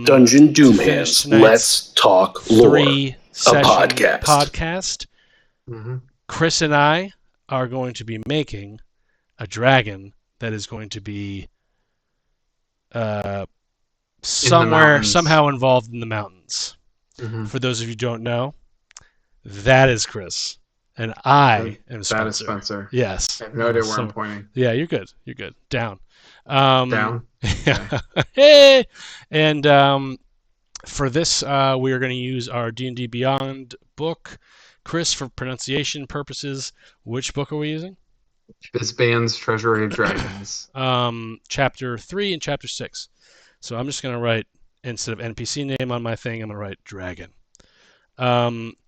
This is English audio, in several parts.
Dungeon to finish Doomhands. tonight's Let's talk lore. 3-session podcast. Mm-hmm. Chris and I are going to be making a dragon that is going to be somehow involved in the mountains. Mm-hmm. For those of you who don't know, that is Chris, and I am Spencer. That is Spencer. Yes. I have no idea where I'm pointing. Yeah, you're good. You're good. Down. Down? Yeah. Hey! And for this, we are going to use our D&D Beyond book. Chris, for pronunciation purposes, which book are we using? Fizban's Treasury of Dragons. Chapter 3 and Chapter 6. So I'm just going to write, instead of NPC name on my thing, I'm going to write dragon.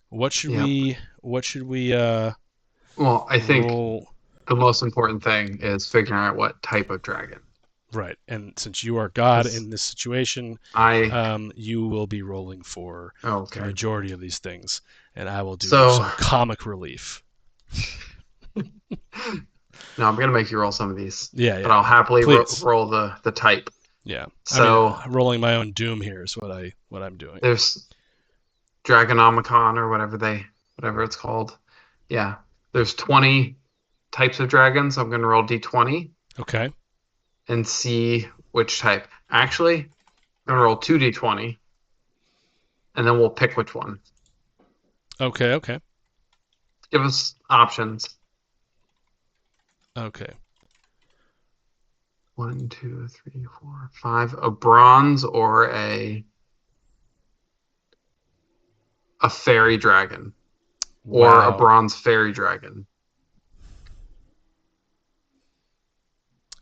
What should we Well, I think roll? the most important thing is figuring out what type of dragon. Right, and since you are God in this situation, you will be rolling for the majority of these things, and I will do some comic relief. No, I'm gonna make you roll some of these. Yeah. But I'll happily roll the type. Yeah. So I'm rolling my own doom here is what I'm doing. There's Dragonomicon or whatever it's called. Yeah. There's 20 types of dragons. I'm gonna roll D20. Okay. And see which type. Actually, I'm gonna roll 2d20, and then we'll pick which one. Okay. Give us options. Okay. 1, 2, 3, 4, 5. A bronze or a fairy dragon, or a bronze fairy dragon.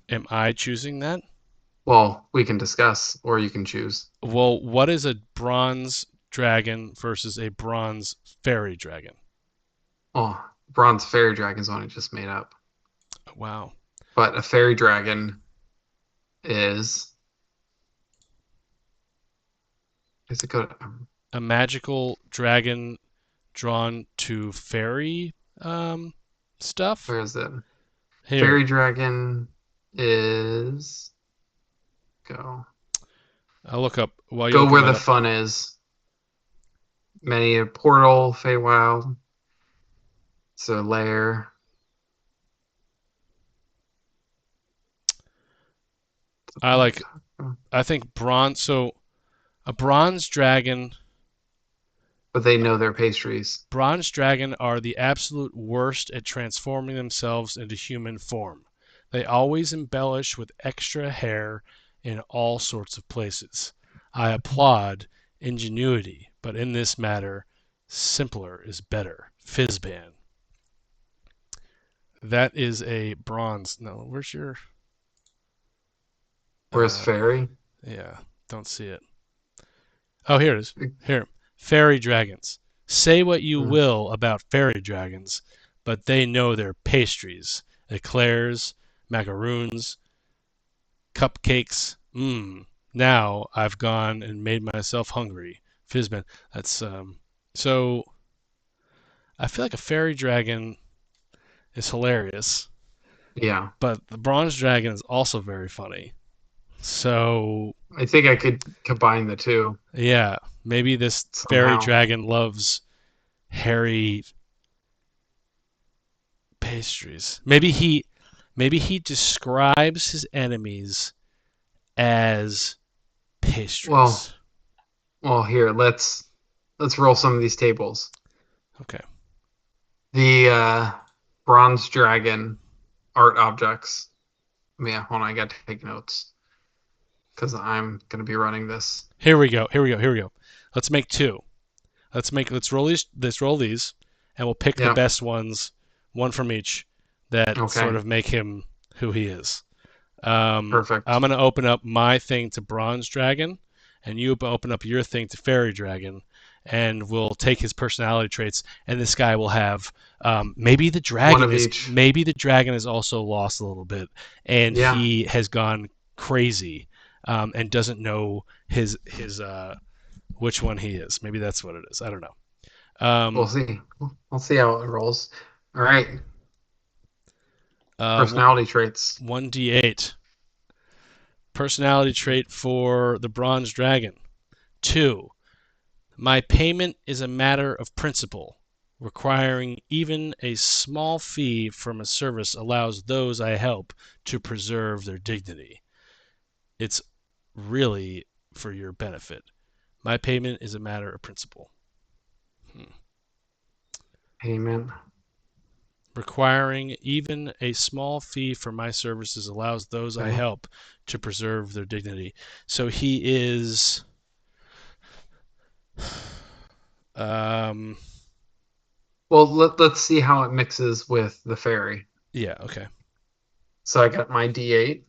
Am I choosing that? Well, we can discuss, or you can choose. Well, what is a bronze dragon versus a bronze fairy dragon? Oh, bronze fairy dragon's one I just made up. Wow. But a fairy dragon is it good? A magical dragon drawn to fairy stuff? Where is it? Here. Fairy dragon is go. I'll look up while you go where the fun is. Many a portal, Feywild. It's a lair. I think bronze. So a bronze dragon. But they know their pastries. Bronze dragon are the absolute worst at transforming themselves into human form. They always embellish with extra hair in all sorts of places. I applaud ingenuity, but in this matter, simpler is better. Fizban. That is a bronze. No, where's your... Where's fairy? Yeah, don't see it. Oh, here it is. Here. Fairy dragons. Say what you will about fairy dragons, but they know their pastries. Eclairs, macaroons, cupcakes. Now I've gone and made myself hungry. Fizban. That's so I feel like a fairy dragon is hilarious. Yeah. But the bronze dragon is also very funny. So I think I could combine the two. Yeah. Maybe this fairy dragon loves hairy pastries. Maybe he describes his enemies as pastries. Well, here let's roll some of these tables. Okay. The bronze dragon art objects. Yeah, hold on, I got to take notes because I'm gonna be running this. Here we go. Let's make two. Let's roll these, and we'll pick the best ones, one from each, that sort of make him who he is. Perfect. I'm gonna open up my thing to bronze dragon, and you open up your thing to fairy dragon, and we'll take his personality traits, and this guy will have maybe the dragon is also lost a little bit, and he has gone crazy, and doesn't know his which one he is. Maybe that's what it is. I don't know. We'll see. We'll see how it rolls. All right. Personality traits. 1d8. Personality trait for the Bronze Dragon. 2. My payment is a matter of principle. Requiring even a small fee from a service allows those I help to preserve their dignity. It's really for your benefit. My payment is a matter of principle. Payment. Requiring even a small fee for my services allows those I help to preserve their dignity. So he is Well, let's see how it mixes with the fairy. yeah, okay. So I got my D8,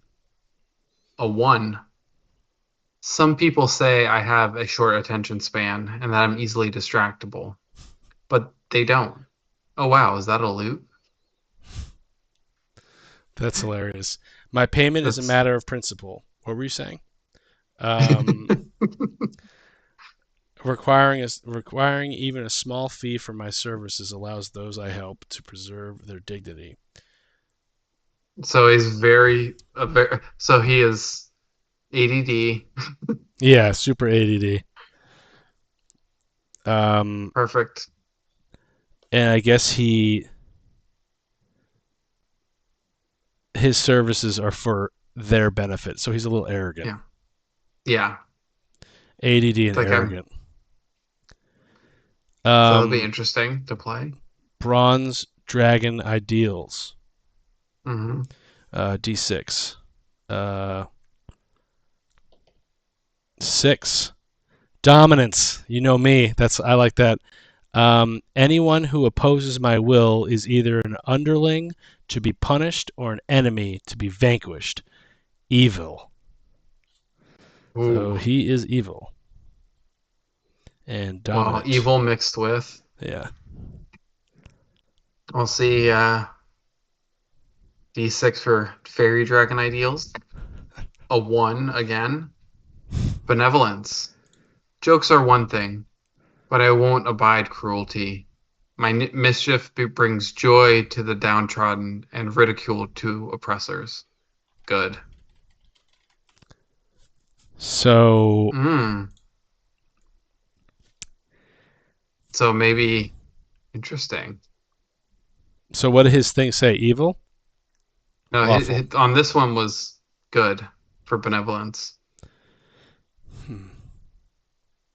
a 1. Some people say I have a short attention span and that I'm easily distractible, but they don't. Oh wow, is that a loot? That's hilarious. My payment is a That's- matter of principle. What were you saying? Requiring even a small fee for my services allows those I help to preserve their dignity. So he's so he is ADD. Yeah, super ADD. Perfect. And I guess his services are for their benefit, so he's a little arrogant. Yeah. ADD and Like arrogant. So that'll be interesting to play. Bronze Dragon Ideals. Mm-hmm. D6. 6. Dominance. You know me. I like that. Anyone who opposes my will is either an underling to be punished or an enemy to be vanquished. Evil. Ooh. So he is evil. And dominant. Well, evil mixed with. Yeah. We'll see D6 for Fairy Dragon Ideals. A 1 again. Benevolence. Jokes are one thing, but I won't abide cruelty. My mischief brings joy to the downtrodden and ridicule to oppressors. Good. So So maybe interesting. So what did his thing say? Evil? No, Awful. on this one was good for benevolence.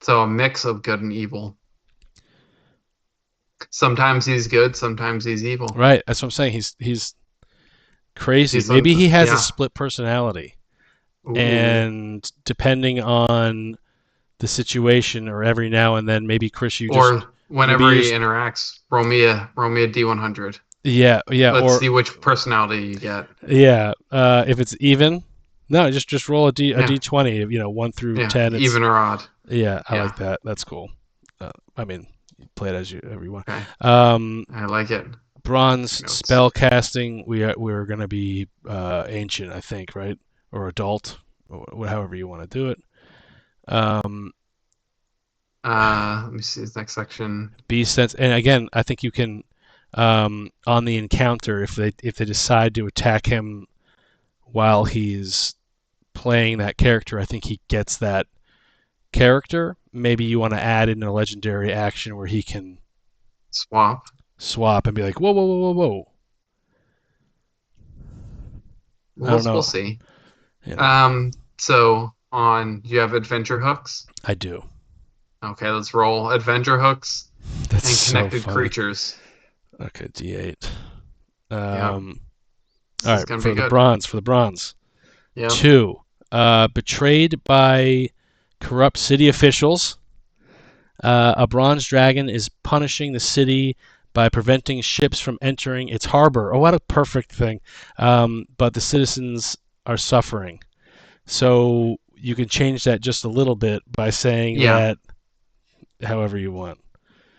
So a mix of good and evil. Sometimes he's good, sometimes he's evil. Right. That's what I'm saying. He's crazy. He's Maybe he has yeah. a split personality. Ooh. And depending on the situation, or every now and then, maybe Chris, whenever he interacts, roll me a D100. Yeah. Let's see which personality you get. Yeah. If it's even, no, just roll a D20. 1 through 10. Even or odd. Yeah, I like that. That's cool. I mean, play it as you want. Okay. I like it. Bronze spell casting. We're gonna be ancient, I think, right? Or adult, or however you want to do it. Let me see this next section. Beast sense, and again, I think you can on the encounter, if they decide to attack him while he's playing that character, I think he gets that character. Maybe you want to add in a legendary action where he can swap and be like, whoa. I don't know. We'll see. Yeah. So you have adventure hooks? I do. Okay, let's roll adventure hooks and connected so creatures. Okay, D8. All right, for the bronze. Yep. 2. Betrayed by corrupt city officials. A bronze dragon is punishing the city by preventing ships from entering its harbor. Oh, what a perfect thing. But the citizens are suffering. So you can change that just a little bit by saying that however you want.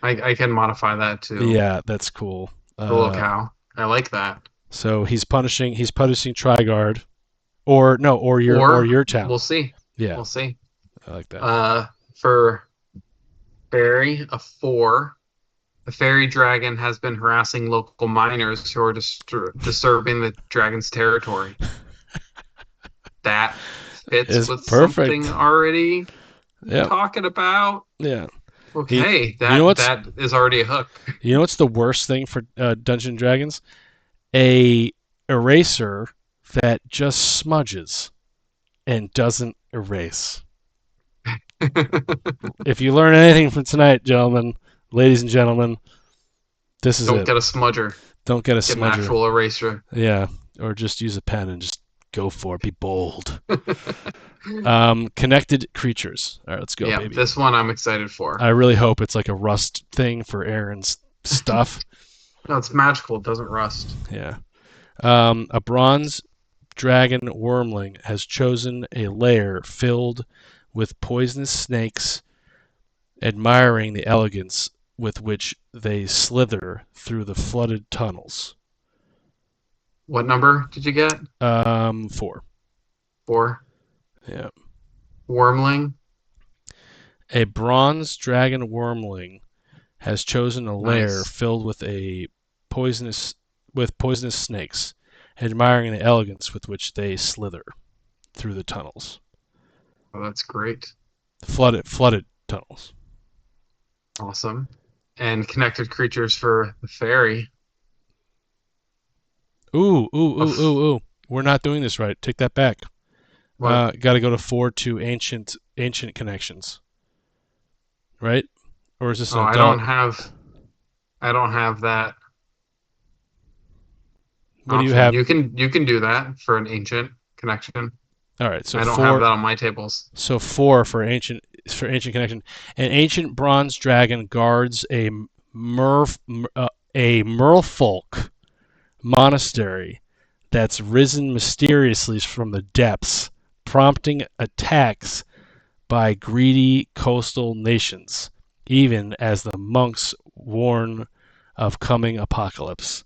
I can modify that too. Yeah, that's cool. The locale. I like that. So he's punishing Trigard. Or your town. We'll see. Yeah. We'll see. I like that. For Fairy, a 4. The fairy dragon has been harassing local miners who are disturbing the dragon's territory. That fits It's with perfect. something already Yeah, talking about. yeah. Okay, You know what's that is already a hook. you know what's the worst thing for Dungeons and Dragons? A eraser that just smudges and doesn't erase. If you learn anything from tonight, gentlemen, ladies and gentlemen, this is Don't it. get a smudger. Don't get a Get an smudger. actual eraser. Yeah, or just use a pen and just go for it. Be bold. Connected creatures. All right, let's go, Yeah, baby. this one I'm excited for. I really hope it's like a rust thing for Aaron's stuff. No, it's magical. It doesn't rust. Yeah. A bronze dragon wormling has chosen a lair filled with poisonous snakes, admiring the elegance with which they slither through the flooded tunnels. What number did you get? 4. 4. Yeah. Wormling. A bronze dragon wormling has chosen a lair Nice. filled with poisonous snakes, admiring the elegance with which they slither through the tunnels. Oh, that's great. Flooded tunnels. Awesome. And connected creatures for the fairy. Ooh. We're not doing this right. Take that back. What? Got to go to 4 to ancient connections. Right? Or is this an Oh, adult? I don't have that What do you option. have? You can do that for an ancient connection. All right, so I don't 4. have that on my tables. So 4 for ancient connection. An ancient bronze dragon guards a merfolk monastery that's risen mysteriously from the depths, prompting attacks by greedy coastal nations, even as the monks warn of coming apocalypse.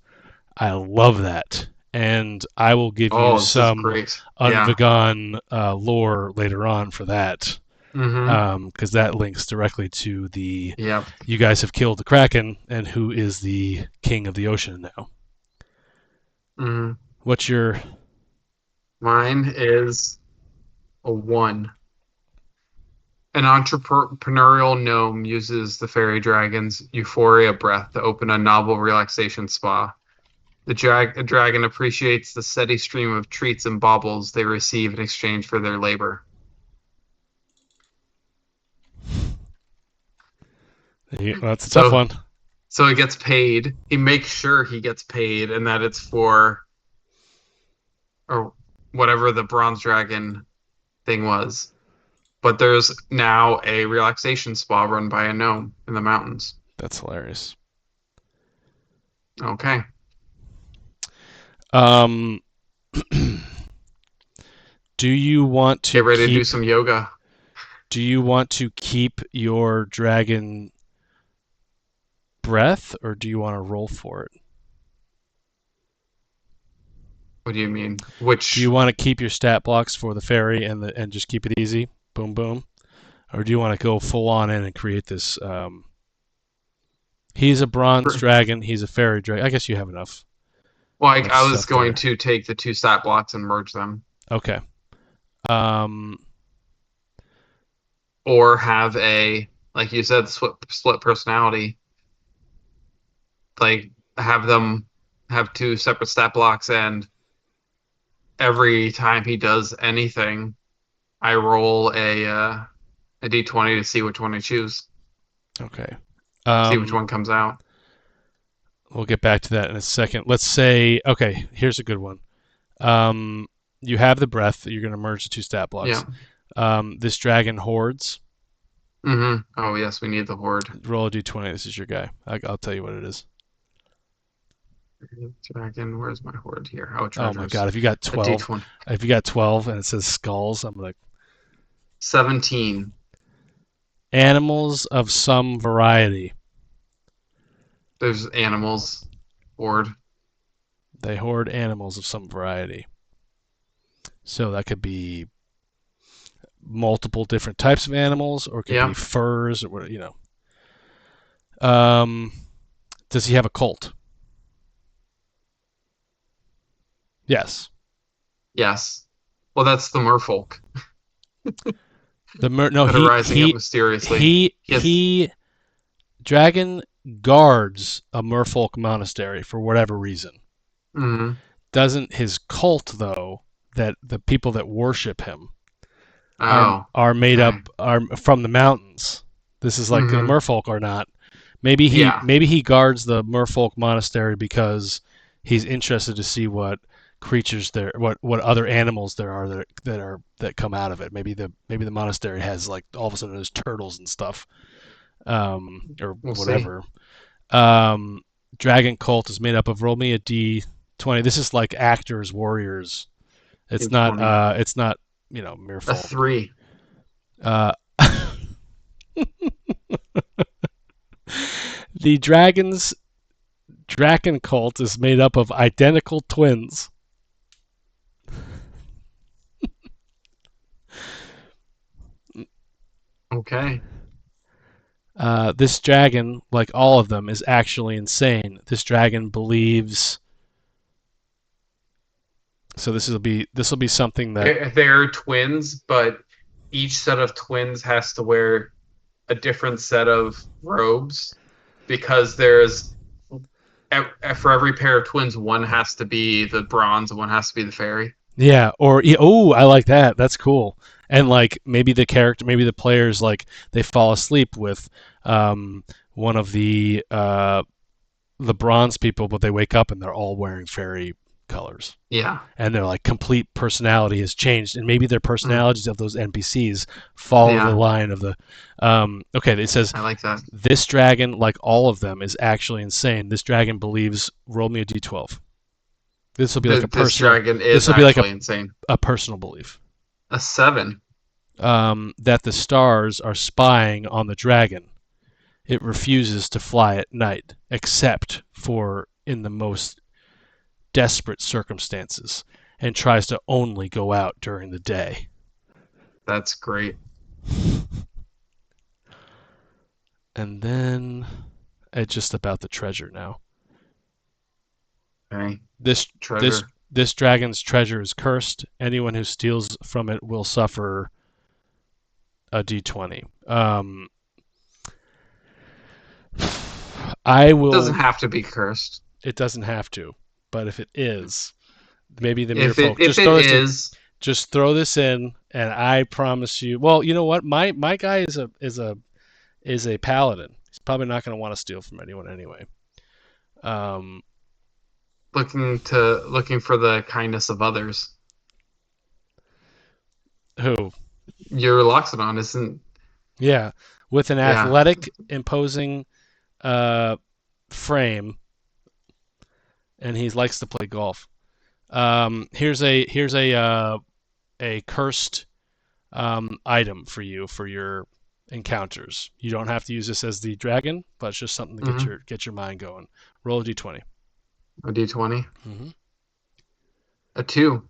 I love that. And I will give you This is some great. Yeah. Unvegan lore later on for that. Mm-hmm. Because that links directly to the Yep. you guys have killed the Kraken, and who is the king of the ocean now. Mm-hmm. What's your... Mine is a 1. An entrepreneurial gnome uses the fairy dragon's euphoria breath to open a novel relaxation spa. The dragon appreciates the steady stream of treats and baubles they receive in exchange for their labor. That's a tough one. So he gets paid. He makes sure he gets paid and that it's for or whatever the bronze dragon thing was. But there's now a relaxation spa run by a gnome in the mountains. That's hilarious. Okay. Do you want to get ready to do some yoga? Do you want to keep your dragon breath, or do you want to roll for it? What do you mean? Which do you want to keep your stat blocks for the fairy and just keep it easy, boom boom, or do you want to go full on in and create this? He's a bronze dragon. He's a fairy dragon. I guess you have enough. Well, I was going to take the 2 stat blocks and merge them. Okay. Or have a, like you said, split personality. Like have them have 2 separate stat blocks, and every time he does anything, I roll a d20 to see which one I choose. Okay. See which one comes out. We'll get back to that in a second. Let's say, okay, here's a good one. You have the breath. You're going to merge the 2 stat blocks. Yeah. This dragon hoards. Mm-hmm. Oh, yes, we need the horde. Roll a d20. This is your guy. I'll tell you what it is. Dragon, where's my horde here? Oh, treasures. Oh my god, if you got 12, if you got 12 and it says skulls, I'm like 17. Animals of some variety. There's animals. Horde. They hoard animals of some variety. So that could be multiple different types of animals, or it could be furs, or what, you know. Does he have a cult? Yes. Yes. Well, that's the merfolk. that are rising up mysteriously. he Dragon guards a merfolk monastery for whatever reason. Mhm. Doesn't his cult, though, that the people that worship him Oh. are made okay. up are from the mountains. This is like the Mhm. merfolk are not. Maybe he guards the merfolk monastery because he's interested to see what creatures there, what other animals there are that come out of it. Maybe the monastery has like all of a sudden there's turtles and stuff, or We'll whatever. Dragon cult is made up of, roll me a d20. This is like actors, warriors. It's not D20. it's not A merfolk. 3. Uh, the dragon cult is made up of identical twins. Okay. This dragon, like all of them, is actually insane. This dragon believes. So this will be something that They're twins, but each set of twins has to wear a different set of robes because for every pair of twins, one has to be the bronze and one has to be the fairy. yeah, or oh, I like that. That's cool. And like maybe the players like they fall asleep with one of the bronze people, but they wake up and they're all wearing fairy colors. Yeah. And their like complete personality has changed, and maybe their personalities of those NPCs follow the line of the. Okay, it says I like that. this dragon, like all of them, is actually insane. This dragon believes. Roll me a d12. This will be like a personal. This dragon is this will be like insane. A personal belief. A 7. That the stars are spying on the dragon. It refuses to fly at night, except for in the most desperate circumstances, and tries to only go out during the day. That's great. And then it's just about the treasure now. Okay. This Treasure. this dragon's treasure is cursed. Anyone who steals from it will suffer a d20. I will. It doesn't have to be cursed. It doesn't have to, but if it is, maybe the If merfolk just throw this in, and I promise you. Well, you know what? My guy is a paladin. He's probably not going to want to steal from anyone anyway. Looking for the kindness of others. Who? Your Loxodon isn't. Yeah, with an athletic, imposing frame, and he likes to play golf. Here's a cursed item for you for your encounters. You don't have to use this as the dragon, but it's just something to get your mind going. Roll a d20. A d20. Mm-hmm. A 2.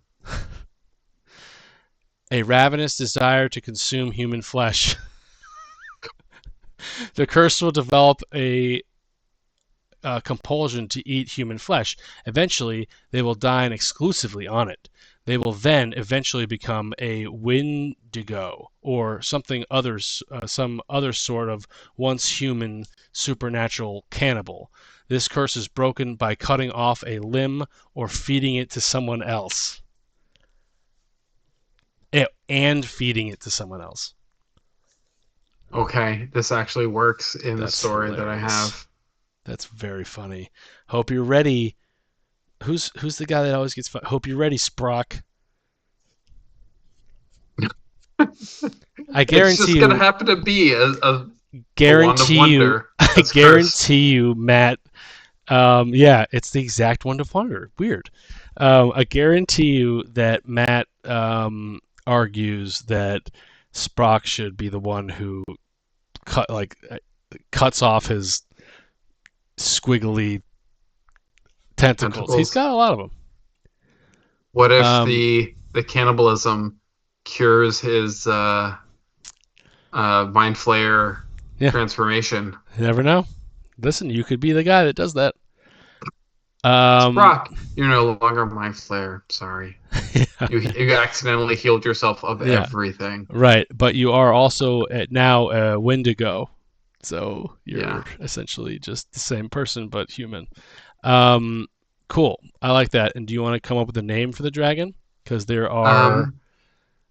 A ravenous desire to consume human flesh. The curse will develop a compulsion to eat human flesh. Eventually, they will dine exclusively on it. They will then eventually become a Wendigo or some other sort of once human supernatural cannibal. This curse is broken by cutting off a limb or feeding it to someone else. And feeding it to someone else. Okay, this actually works in the story that I have. That's very funny. Hope you're ready. Who's the guy that always gets fun? Hope you're ready, Sprock. I guarantee it's just gonna happen to be a guarantee wand of you. wonder. I guarantee you, Matt. Yeah, it's the exact Wand of Wonder. Weird. I guarantee you that Matt argues that Sprock should be the one who cuts off his squiggly tentacles. He's got a lot of them. What if the cannibalism cures his mind flayer transformation? You never know. Listen, you could be the guy that does that. Sprock, you're no longer mind flayer. Sorry. You accidentally healed yourself of Yeah. everything. Right, but you are also now a Wendigo, so you're Yeah. essentially just the same person but human. Cool. I like that. And do you want to come up with a name for the dragon? Because there are,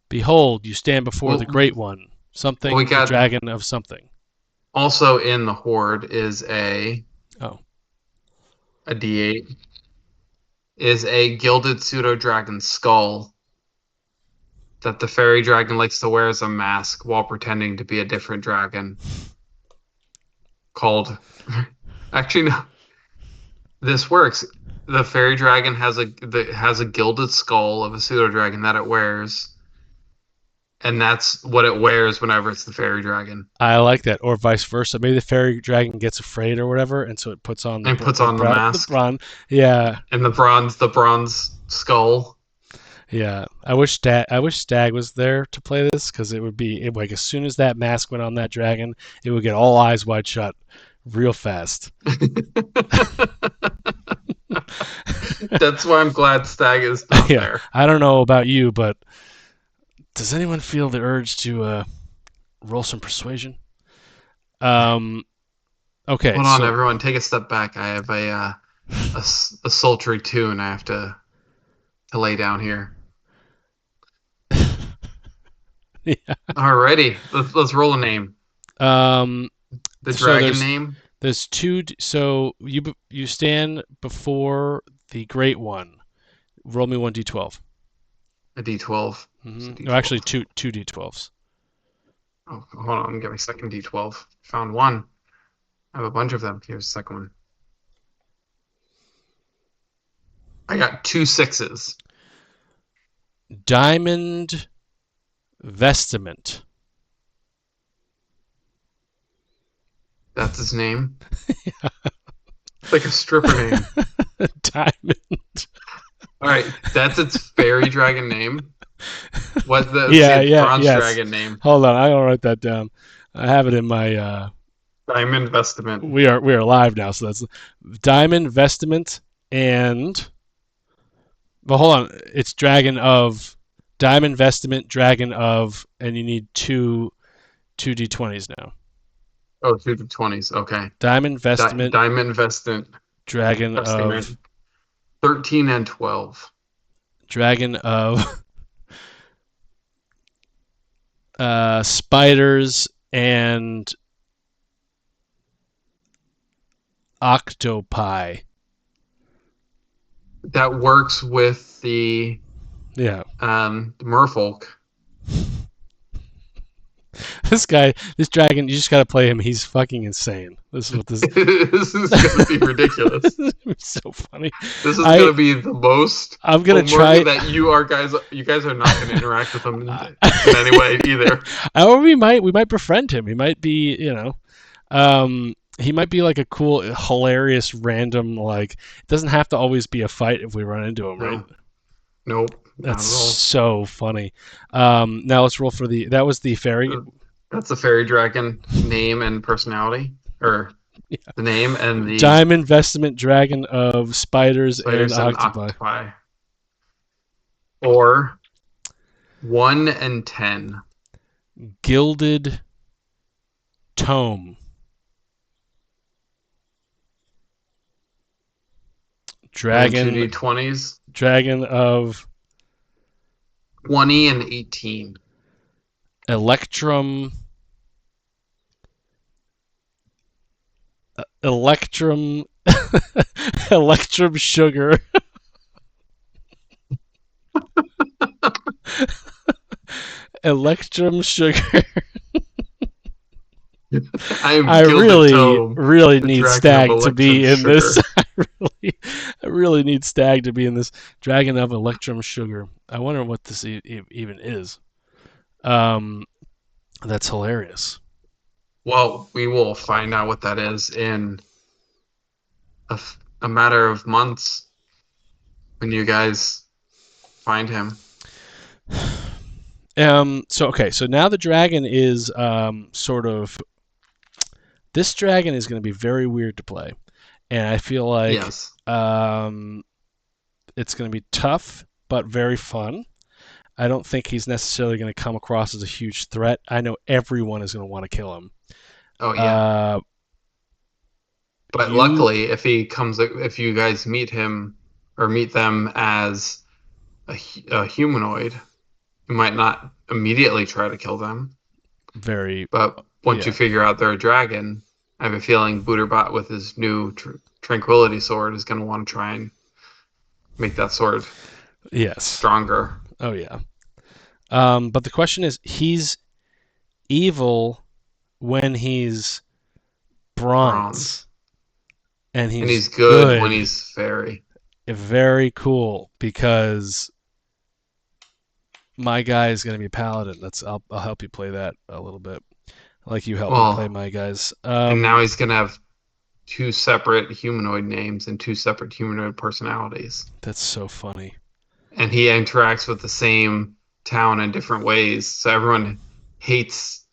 behold, you stand before the Well, Great One. Something, we the got dragon of something. also in the horde is Oh, a D8 is a gilded pseudo dragon skull that the fairy dragon likes to wear as a mask while pretending to be a different dragon called. Actually, no. This works. The fairy dragon has a gilded skull of a pseudo dragon that it wears, and that's what it wears whenever it's the fairy dragon, I like that. Or vice versa. Maybe the fairy dragon gets afraid or whatever, and so it puts on and puts on the the mask bronze. Yeah, and the bronze skull. yeah. I wish Stag was there to play this because it would be like as soon as that mask went on that dragon, it would get all eyes wide shut, real fast. That's why I'm glad Stag is not Yeah, there. I don't know about you, but does anyone feel the urge to roll some persuasion? Okay, Hold on, so everyone, take a step back. I have a sultry tune I have to lay down here. yeah. Alrighty, let's roll a name. The So dragon name. there's two. So you stand before the Great One. Roll me 1d12. A D12. No, actually two d12s. Oh, hold on, let me get my second D12. Found one. I have a bunch of them. Here's the second one. I got 2 6s. Diamond Vestiment. That's his name. It's like a stripper name. Diamond. All right, that's its fairy dragon name. What the bronze yes. dragon name? Hold on, I'm gonna write that down. I have it in my. Diamond Vestiment. We are live now, so that's Diamond Vestiment and. But hold on, it's Dragon of Diamond Vestiment, Dragon of, and you need two d20s now. Oh, 2 D20s. Okay. Diamond Vestiment, Diamond Vestiment. Dragon of 13 and 12. Dragon of spiders and octopi. That works with the merfolk. This dragon, you just gotta play him. He's fucking insane. This is what this. This is gonna be ridiculous. This is gonna be so funny. This is gonna be the most. I'm gonna try that you guys are not gonna interact with him in any way either. Or we might befriend him. He might be, he might be like a cool, hilarious, random. Like it doesn't have to always be a fight if we run into him, right? Nope. That's so funny. Now let's roll for that was the fairy. That's the fairy dragon name and personality, or the name and the Diamond Vestiment Dragon of spiders and octopi. Or 1 and 10. Gilded Tome. Dragon 2 D20s. Dragon of 20 and 18. Electrum Sugar. Electrum Sugar. I really need Stag to be in this. I really need Stag to be in this. Dragon of Electrum Sugar. I wonder what this even is. That's hilarious. Well, we will find out what that is in a matter of months when you guys find him. So now the dragon is sort of. This dragon is going to be very weird to play, and I feel like yes. It's going to be tough but very fun. I don't think he's necessarily going to come across as a huge threat. I know everyone is going to want to kill him. Oh yeah. But you- luckily, if you guys meet him or meet them as a humanoid, you might not immediately try to kill them. Very. But once Yeah. you figure out they're a dragon, I have a feeling Booterbot with his new Tranquility Sword is going to want to try and make that sword Yes. stronger. Oh yeah. But the question is, he's evil when he's bronze. And he's good when he's fairy. Very cool, because my guy is going to be paladin. I'll help you play that a little bit, like you helped me play my guys. And now he's going to have 2 separate humanoid names and 2 separate humanoid personalities. That's so funny. And he interacts with the same town in different ways. So everyone hates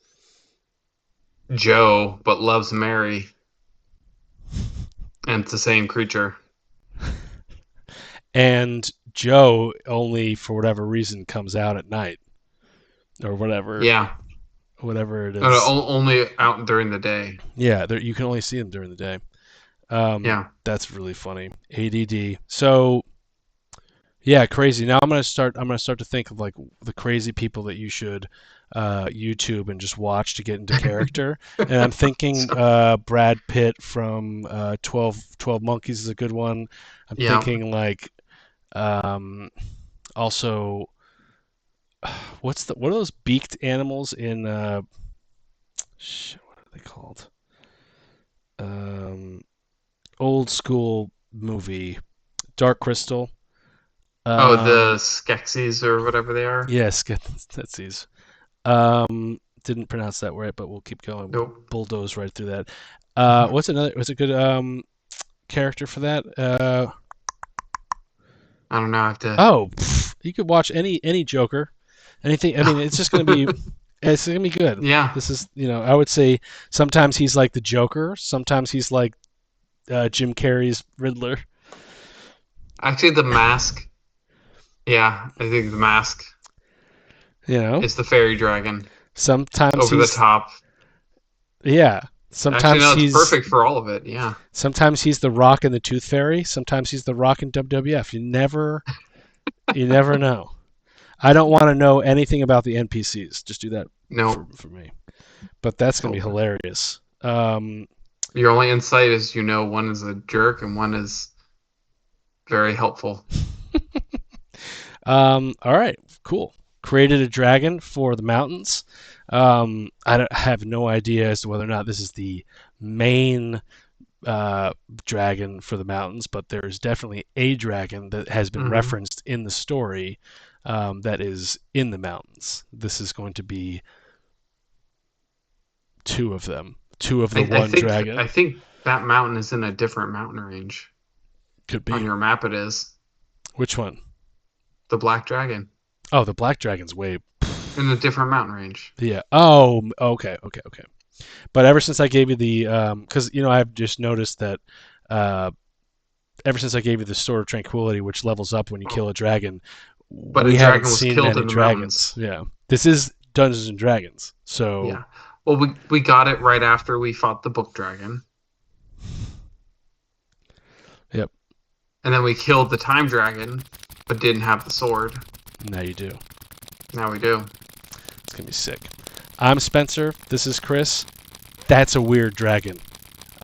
Joe but loves Mary. And it's the same creature. And Joe only, for whatever reason, comes out at night. Or whatever. Yeah. Whatever it is. Only out during the day. Yeah, you can only see him during the day. Yeah. That's really funny. ADD. So, yeah, crazy. Now I'm gonna start to think of like the crazy people that you should YouTube and just watch to get into character. And I'm thinking Brad Pitt from 12 Monkeys is a good one. I'm thinking like also what are those beaked animals in what are they called? Old school movie, Dark Crystal. The Skeksis or whatever they are. Yes, Skeksis. Didn't pronounce that right, but we'll keep going. Nope. Bulldoze right through that. What's a good character for that? I don't know. I have to. You could watch any Joker, anything. I mean, it's just gonna be, it's gonna be good. Yeah. This is, I would say sometimes he's like the Joker, sometimes he's like Jim Carrey's Riddler. Actually, the Mask. Yeah, I think the Mask. Is the fairy dragon. Sometimes over the top. Yeah. Sometimes Actually, no, he's perfect for all of it. Yeah. Sometimes he's the Rock and the Tooth Fairy. Sometimes he's the Rock in WWF. You never know. I don't want to know anything about the NPCs. Just do that for me. But that's gonna be hilarious. Your only insight is one is a jerk and one is very helpful. All right, cool. Created a dragon for the mountains. I have no idea as to whether or not this is the main dragon for the mountains, but there's definitely a dragon that has been referenced in the story that is in the mountains. This is going to be 2 of them. 2 of the dragon. I think that mountain is in a different mountain range. Could be. On your map it is. Which one? The Black Dragon. Oh, the Black Dragon's way in a different mountain range. Yeah. Oh, okay. But ever since I gave you the, because I've just noticed that, ever since I gave you the Sword of Tranquility, which levels up when you kill a dragon, but we haven't was seen killed many in the dragons. Yeah. This is Dungeons and Dragons, so. Yeah. Well, we got it right after we fought the Book Dragon. Yep. And then we killed the Time Dragon, but didn't have the sword. Now you do. Now we do. It's going to be sick. I'm Spencer. This is Chris. That's a weird dragon.